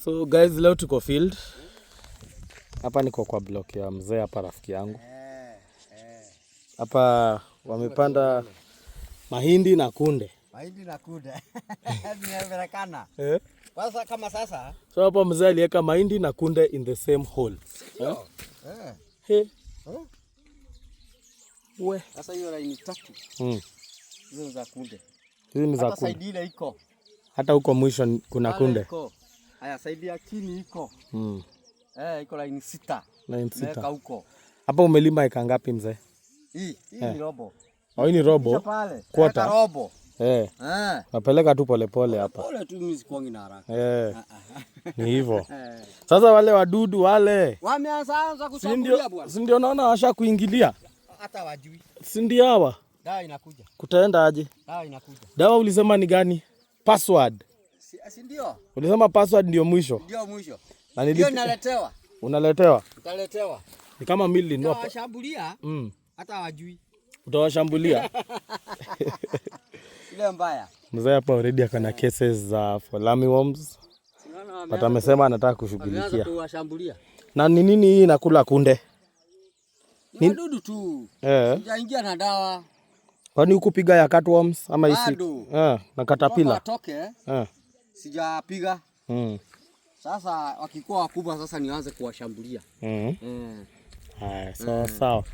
So guys, leo tuko field. Hapa niko kwa block ya mzee hapa rafiki yangu. Hapa wamepanda mahindi na kunde. Mahindi na kunde. Nimeonekana. Sasa kama sasa. So hapa mzee aliweka mahindi na kunde in the same hole. We. Sasa hiyo line 3. Hizo za kunde. Hizi ni za kunde. Hata side ile iko. Hata huko mwisho kuna kunde. Iko. Haya side ya chini iko. Iko line 6. Line 6. Weka huko. Hapa umelima eka ngapi mzee? Hii ni robo. Hii ni robo. Quarter robo. Napeleka tu polepole hapa. Pole tu mimi sikuangi na haraka. Ni hivyo. Sasa wale wadudu wale wameanza kushambulia bwana. Si ndio naona washa kuingilia? Hata wajui. Si ndio hawa? Dawa inakuja. Kutaenda aje? Dawa inakuja. Dawa ulisema ni gani? Password. Si ndio? Ulisema password ndio mwisho. Ndio mwisho. Na ndio naletewa. Unaletewa? Utaletewa. Ni kama mili ndio. Utawashambulia. Hata wajui. Utawashambulia. Ile mbaya. Mzee hapa already akana cases za lami worms. But amesema anataka kushughulikia. Na ni nini hii inakula kunde? Ni wadudu tu. Sijaingia na dawa. Kwani hukupiga ya cutworms ama isi? Na caterpillar. Watoke. Sijapiga. Sasa wakikuwa wakubwa sasa nianze kuwashambulia. Haya, sawa.